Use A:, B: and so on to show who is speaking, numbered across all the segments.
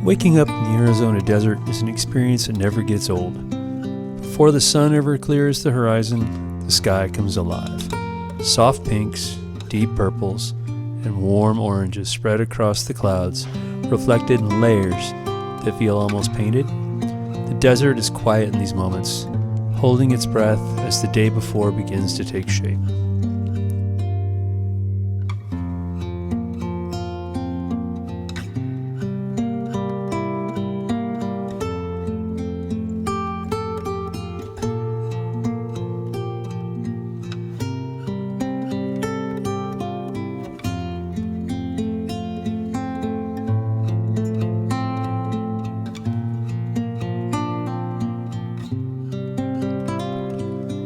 A: Waking up in the Arizona desert is an experience that never gets old. Before the sun ever clears the horizon, the sky comes alive. Soft pinks, deep purples, and warm oranges spread across the clouds, reflected in layers that feel almost painted. The desert is quiet in these moments, holding its breath as the day before begins to take shape.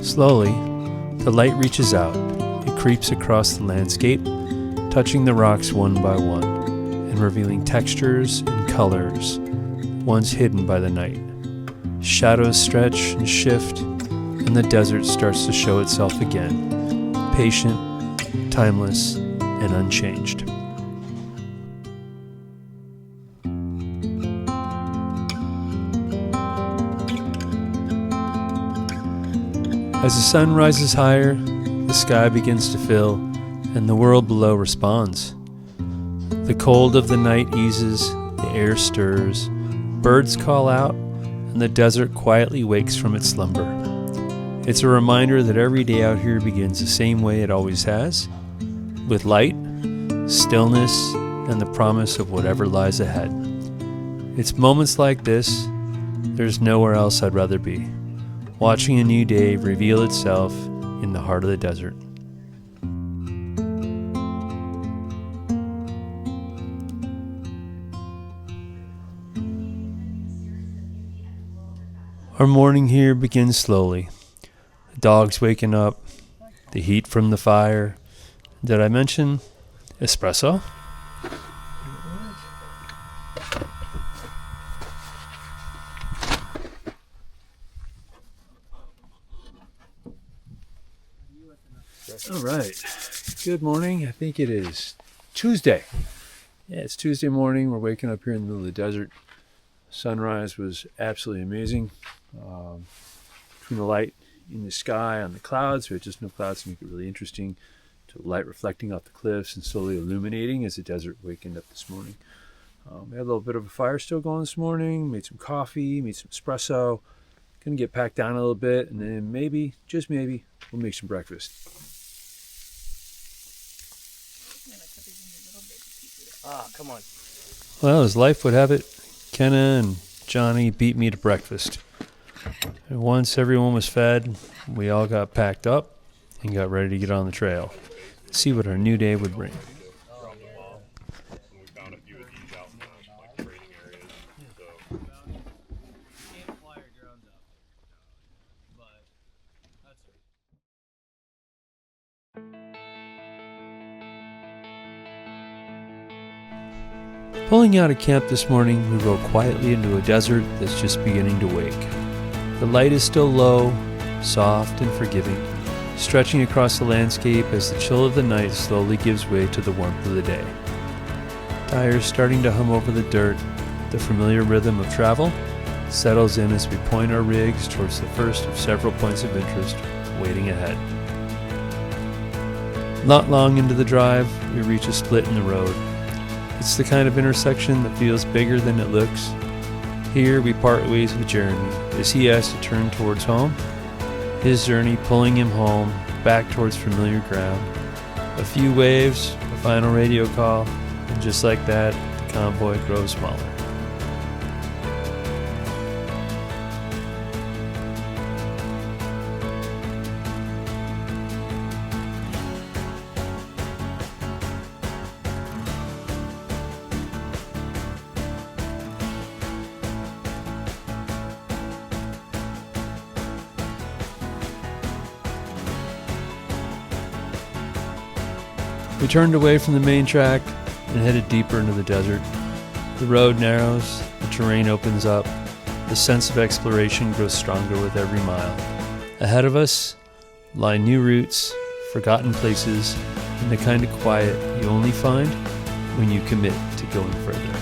A: Slowly, the light reaches out. It creeps across the landscape, touching the rocks one by one, and revealing textures and colors once hidden by the night. Shadows stretch and shift, and the desert starts to show itself again, patient, timeless, and unchanged. As the sun rises higher, the sky begins to fill, and the world below responds. The cold of the night eases, the air stirs, birds call out, and the desert quietly wakes from its slumber. It's a reminder that every day out here begins the same way it always has, with light, stillness, and the promise of whatever lies ahead. It's moments like this, there's nowhere else I'd rather be. Watching a new day reveal itself in the heart of the desert. Our morning here begins slowly. The dog's waking up, the heat from the fire. Did I mention espresso? All right. Good morning. I think it is Tuesday. Yeah, it's Tuesday morning. We're waking up here in the middle of the desert. Sunrise was absolutely amazing. Between the light in the sky on the clouds, we had just no clouds to make it really interesting, to the light reflecting off the cliffs and slowly illuminating as the desert wakened up this morning. We had a little bit of a fire still going this morning, made some coffee, made some espresso. Gonna get packed down a little bit, and then maybe, just maybe, we'll make some breakfast.
B: Come on.
A: Well, as life would have it, Kenna and Johnny beat me to breakfast. And once everyone was fed, we all got packed up and got ready to get on the trail, see what our new day would bring. Pulling out of camp this morning, we rode quietly into a desert that's just beginning to wake. The light is still low, soft and forgiving, stretching across the landscape as the chill of the night slowly gives way to the warmth of the day. Tires starting to hum over the dirt, the familiar rhythm of travel settles in as we point our rigs towards the first of several points of interest waiting ahead. Not long into the drive, we reach a split in the road. It's the kind of intersection that feels bigger than it looks. Here we part ways with Jeremy as he has to turn towards home, his journey pulling him home, back towards familiar ground. A few waves, a final radio call, and just like that, the convoy grows smaller. We turned away from the main track and headed deeper into the desert. The road narrows, the terrain opens up, the sense of exploration grows stronger with every mile. Ahead of us lie new routes, forgotten places, and the kind of quiet you only find when you commit to going further.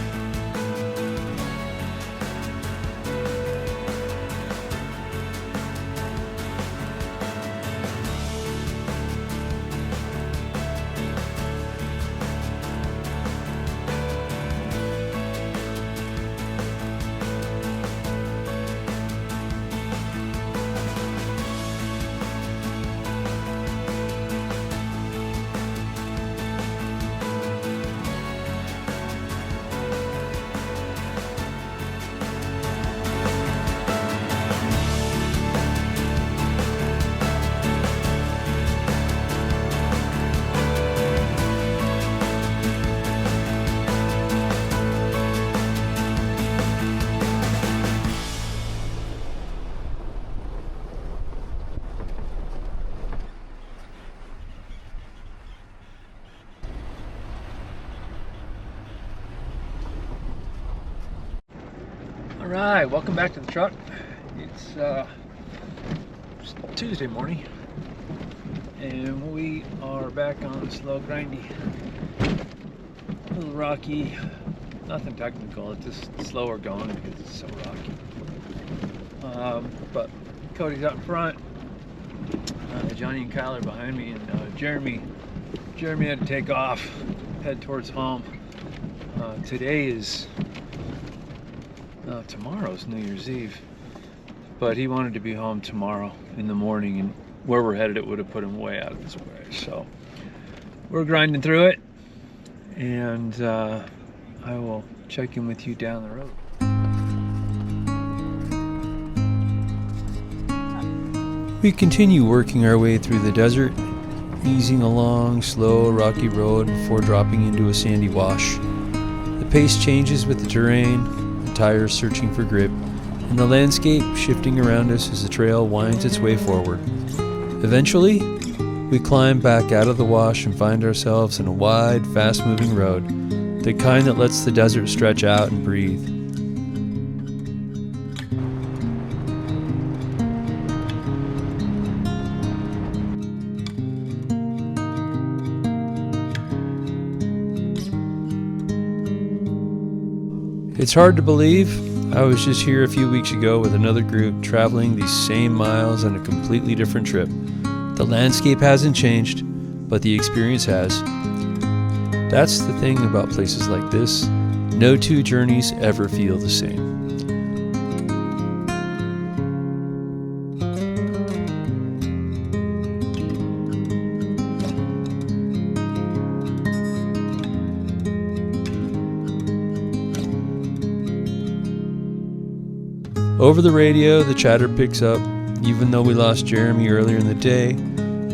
A: Alright, welcome back to the truck. It's Tuesday morning and we are back on the slow grindy. A little rocky, nothing technical, it's just slower going because it's so rocky. But Cody's out in front, Johnny and Kyle are behind me, and Jeremy had to take off, head towards home. Today is tomorrow's New Year's Eve, but he wanted to be home tomorrow in the morning, and where we're headed it would have put him way out of his way. So we're grinding through it, and I will check in with you down the road. We continue working our way through the desert, easing along slow rocky road before dropping into a sandy wash. The pace changes with the terrain, the tires searching for grip, and the landscape shifting around us as the trail winds its way forward. Eventually, we climb back out of the wash and find ourselves in a wide, fast-moving road, the kind that lets the desert stretch out and breathe. It's hard to believe, I was just here a few weeks ago with another group traveling these same miles on a completely different trip. The landscape hasn't changed, but the experience has. That's the thing about places like this. No two journeys ever feel the same. Over the radio, the chatter picks up. Even though we lost Jeremy earlier in the day,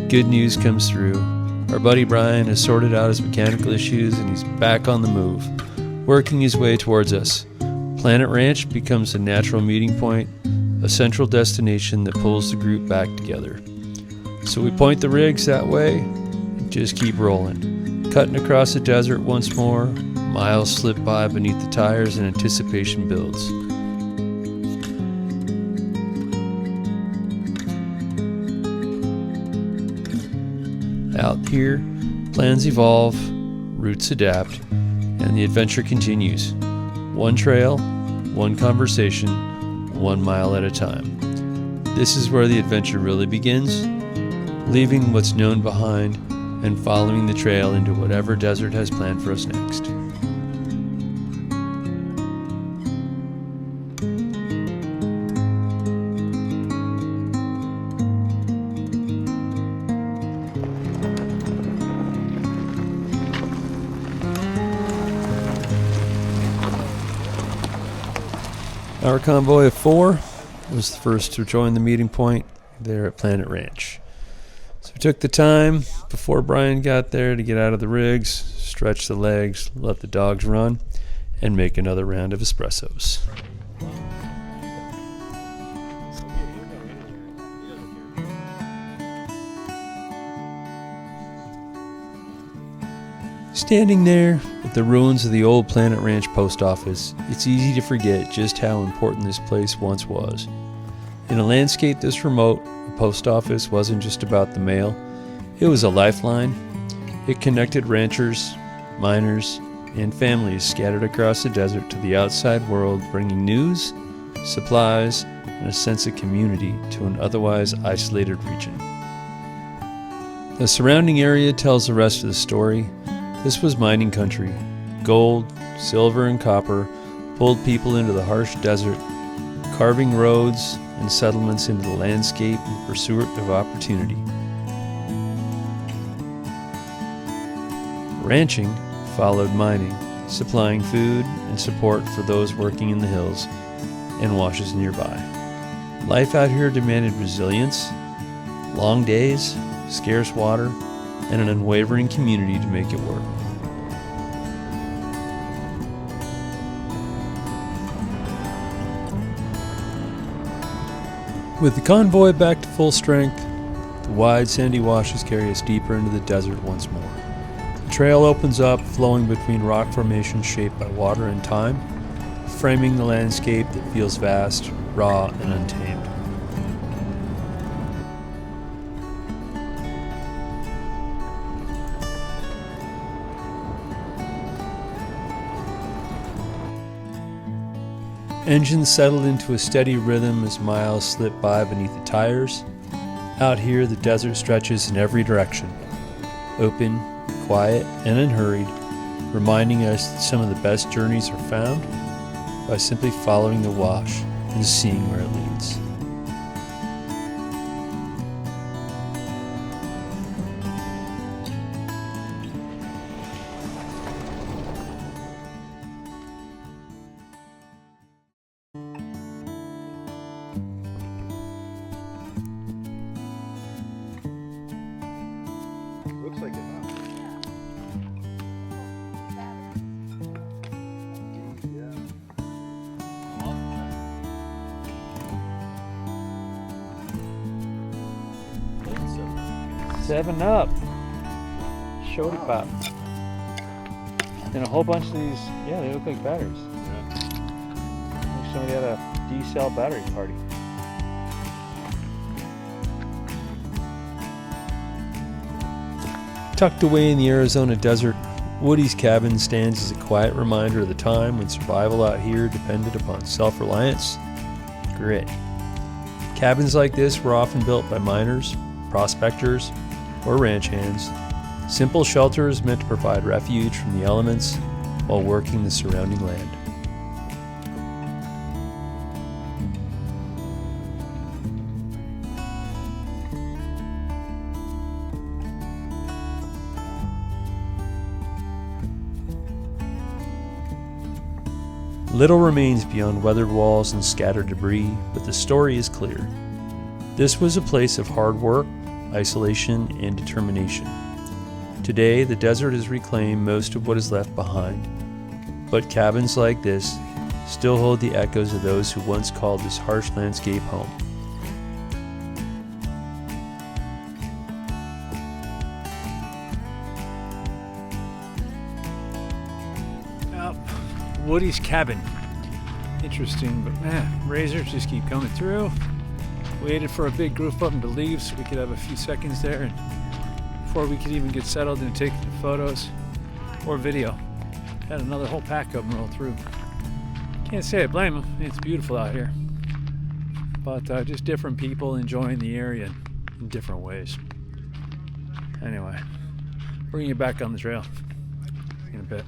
A: good news comes through. Our buddy Brian has sorted out his mechanical issues and he's back on the move, working his way towards us. Planet Ranch becomes a natural meeting point, a central destination that pulls the group back together. So we point the rigs that way and just keep rolling. Cutting across the desert once more, miles slip by beneath the tires and anticipation builds. Out here, plans evolve, routes adapt, and the adventure continues. One trail, one conversation, 1 mile at a time. This is where the adventure really begins, leaving what's known behind and following the trail into whatever desert has planned for us next. Our convoy of 4 was the first to join the meeting point there at Planet Ranch. So we took the time before Brian got there to get out of the rigs, stretch the legs, let the dogs run, and make another round of espressos. Standing there at the ruins of the old Planet Ranch post office, it's easy to forget just how important this place once was. In a landscape this remote, a post office wasn't just about the mail, it was a lifeline. It connected ranchers, miners, and families scattered across the desert to the outside world, bringing news, supplies, and a sense of community to an otherwise isolated region. The surrounding area tells the rest of the story. This was mining country. Gold, silver, and copper pulled people into the harsh desert, carving roads and settlements into the landscape in pursuit of opportunity. Ranching followed mining, supplying food and support for those working in the hills and washes nearby. Life out here demanded resilience, long days, scarce water, and an unwavering community to make it work. With the convoy back to full strength, the wide sandy washes carry us deeper into the desert once more. The trail opens up, flowing between rock formations shaped by water and time. framing the landscape that feels vast, raw, and untamed. Engines settled into a steady rhythm as miles slip by beneath the tires. Out here, the desert stretches in every direction, open, quiet, and unhurried, reminding us that some of the best journeys are found by simply following the wash and seeing where it leads.
C: Looks like it, huh? Yeah.
D: 7 Up, Shorty Pop, and a whole bunch of these. Yeah, they look like batteries. Like somebody had a D-cell battery party.
A: Tucked away in the Arizona desert, Woody's cabin stands as a quiet reminder of the time when survival out here depended upon self-reliance, grit. Cabins like this were often built by miners, prospectors, or ranch hands. Simple shelters meant to provide refuge from the elements while working the surrounding land. Little remains beyond weathered walls and scattered debris, but the story is clear. This was a place of hard work, isolation, and determination. Today, the desert has reclaimed most of what is left behind, but cabins like this still hold the echoes of those who once called this harsh landscape home.
D: Woody's cabin. Interesting, but man, razors just keep coming through. Waited for a big group of them to leave so we could have a few seconds there, and before we could even get settled and take photos or video, had another whole pack of them roll through. Can't say I blame them. It's beautiful out here, but just different people enjoying the area in different ways. Anyway, bring you back on the trail in a bit.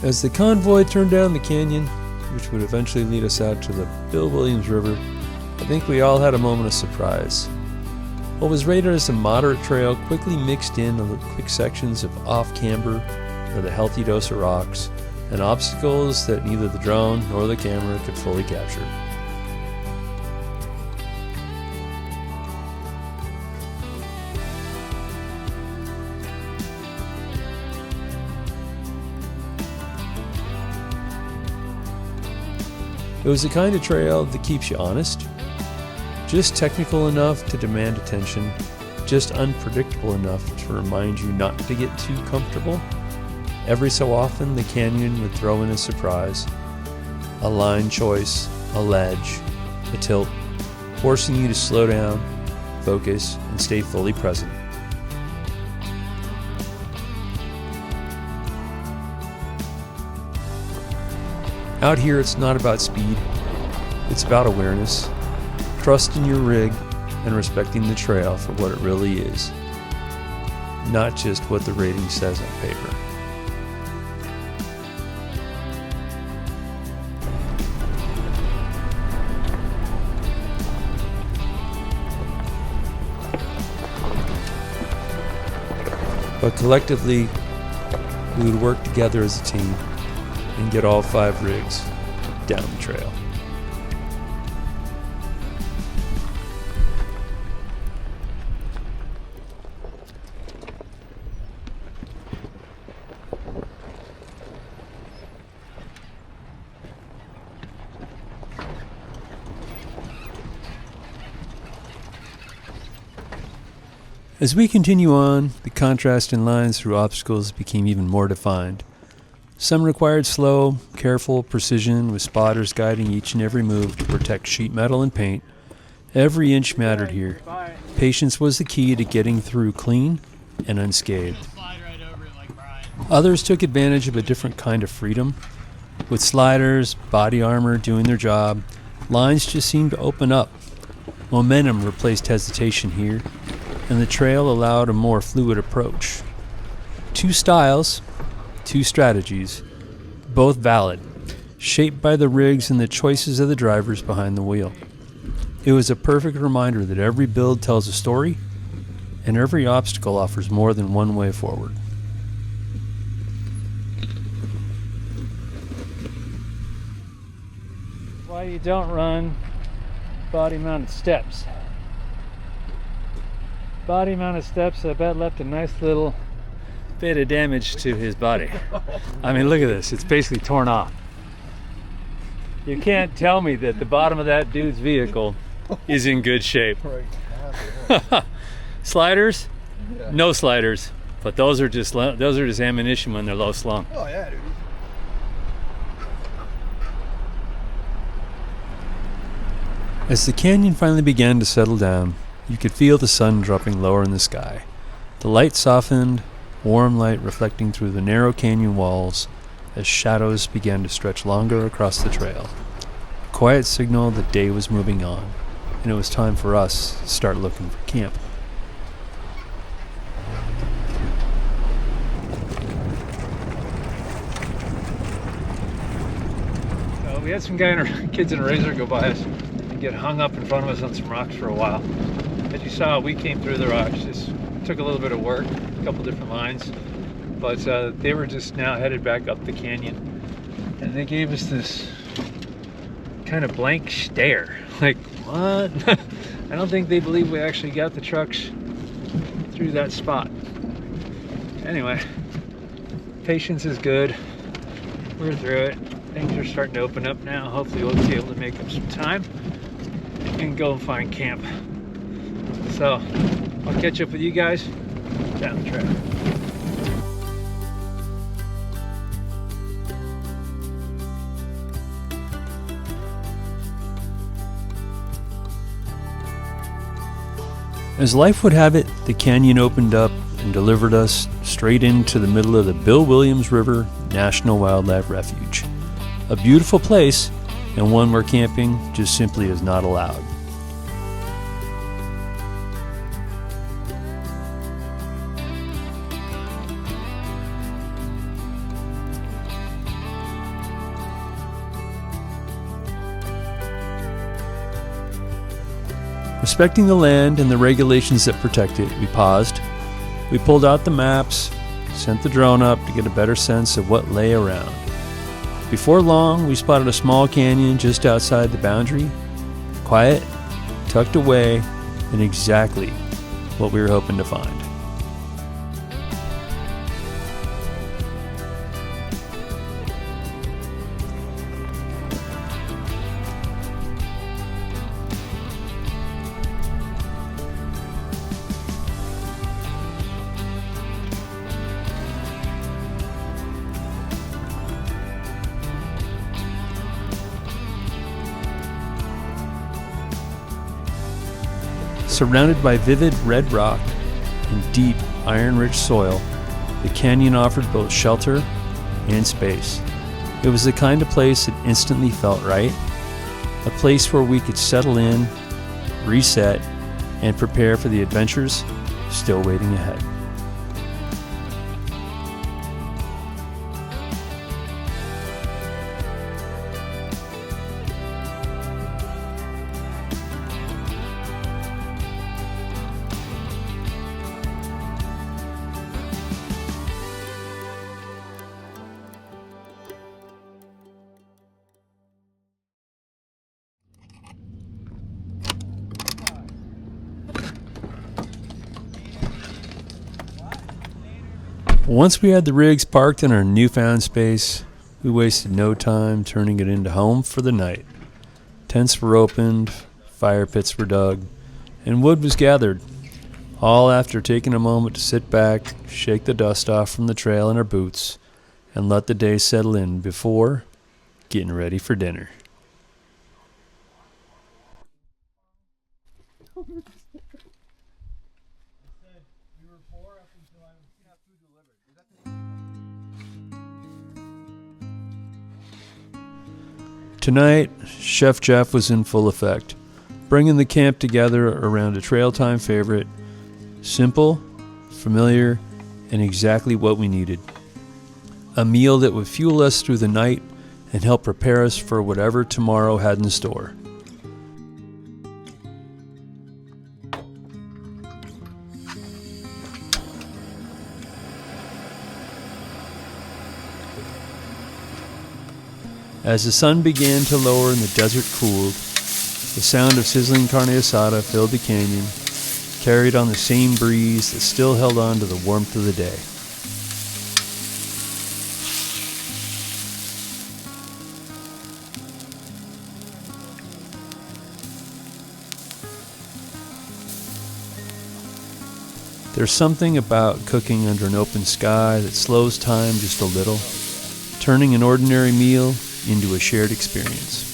A: As the convoy turned down the canyon, which would eventually lead us out to the Bill Williams River, I think we all had a moment of surprise. What was rated as a moderate trail quickly mixed in the quick sections of off-camber with a healthy dose of rocks and obstacles that neither the drone nor the camera could fully capture. It was the kind of trail that keeps you honest, just technical enough to demand attention, just unpredictable enough to remind you not to get too comfortable. Every so often, the canyon would throw in a surprise, a line choice, a ledge, a tilt, forcing you to slow down, focus, and stay fully present. Out here, it's not about speed, it's about awareness, trust in your rig, and respecting the trail for what it really is, not just what the rating says on paper. But collectively, we would work together as a team and get all 5 rigs down the trail. As we continue on, the contrast in lines through obstacles became even more defined. Some required slow, careful precision with spotters guiding each and every move to protect sheet metal and paint. Every inch mattered here. Patience was the key to getting through clean and unscathed. Others took advantage of a different kind of freedom. With sliders, body armor doing their job, lines just seemed to open up. Momentum replaced hesitation here, and the trail allowed a more fluid approach. Two styles, two strategies, both valid, shaped by the rigs and the choices of the drivers behind the wheel. It was a perfect reminder that every build tells a story, and every obstacle offers more than one way forward.
D: Why you don't run body-mounted steps? Body-mounted steps, I bet, left a nice little bit of damage to his body. I mean, look at this. It's basically torn off. You can't tell me that the bottom of that dude's vehicle is in good shape. Sliders?
C: Yeah.
D: No sliders. But those are just ammunition when they're low slung.
C: Oh yeah, dude.
A: As the canyon finally began to settle down, you could feel the sun dropping lower in the sky. The light softened, warm light reflecting through the narrow canyon walls as shadows began to stretch longer across the trail. A quiet signal that day was moving on, and it was time for us to start looking for camp.
D: We had some kids in a razor go by us and get hung up in front of us on some rocks for a while. As you saw, we came through the rocks. This took a little bit of work, a couple different lines, but they were just now headed back up the canyon, and they gave us this kind of blank stare. Like, what? I don't think they believe we actually got the trucks through that spot. Anyway, patience is good. We're through it. Things are starting to open up now. Hopefully we'll be able to make up some time and go and find camp. So I'll catch up with you guys down the trail.
A: As life would have it, the canyon opened up and delivered us straight into the middle of the Bill Williams River National Wildlife Refuge. A beautiful place, and one where camping just simply is not allowed. Respecting the land and the regulations that protect it, we paused. We pulled out the maps, sent the drone up to get a better sense of what lay around. Before long, we spotted a small canyon just outside the boundary, quiet, tucked away, and exactly what we were hoping to find. Surrounded by vivid red rock and deep iron-rich soil, the canyon offered both shelter and space. It was the kind of place that instantly felt right, a place where we could settle in, reset, and prepare for the adventures still waiting ahead. Once we had the rigs parked in our newfound space, we wasted no time turning it into home for the night. Tents were opened, fire pits were dug, and wood was gathered. all after taking a moment to sit back, shake the dust off from the trail in our boots, and let the day settle in before getting ready for dinner. Tonight, Chef Jeff was in full effect, bringing the camp together around a trail time favorite. Simple, familiar, and exactly what we needed. A meal that would fuel us through the night and help prepare us for whatever tomorrow had in store. As the sun began to lower and the desert cooled, the sound of sizzling carne asada filled the canyon, carried on the same breeze that still held on to the warmth of the day. There's something about cooking under an open sky that slows time just a little, turning an ordinary meal into a shared experience.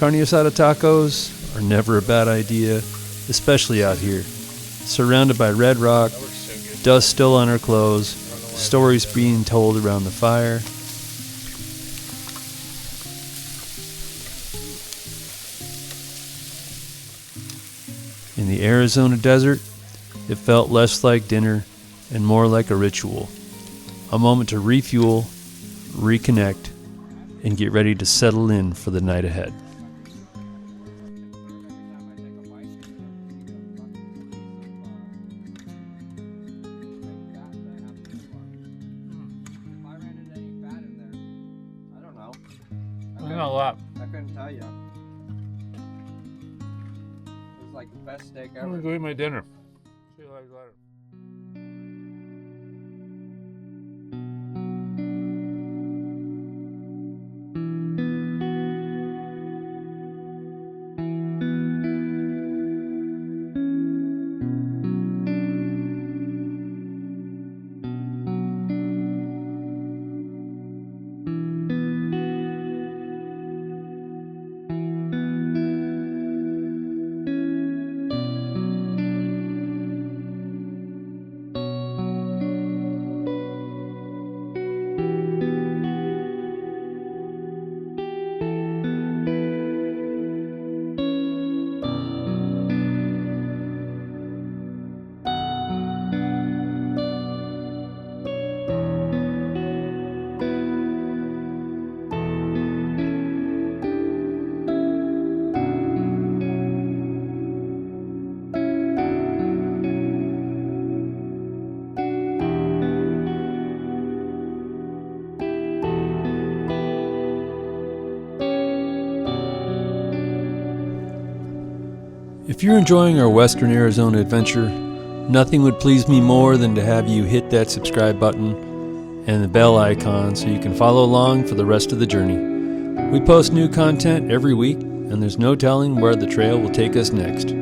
A: Carne asada tacos are never a bad idea, especially out here, surrounded by red rock, dust still on our clothes, stories being told around the fire. In the Arizona desert, it felt less like dinner and more like a ritual, a moment to refuel, reconnect, and get ready to settle in for the night ahead.
D: Not a lot.
C: I couldn't tell you. It was like the best steak
D: I'm
C: ever.
D: gonna go eat my dinner. See you guys later.
A: If you're enjoying our Western Arizona adventure, nothing would please me more than to have you hit that subscribe button and the bell icon so you can follow along for the rest of the journey. We post new content every week, and there's no telling where the trail will take us next.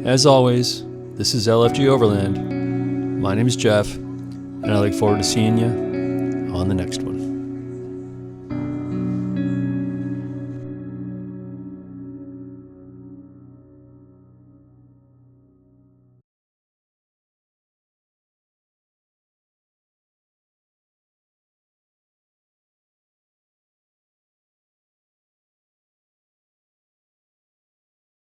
A: As always, this is LFG Overland. My name is Jeff, and I look forward to seeing you on the next one.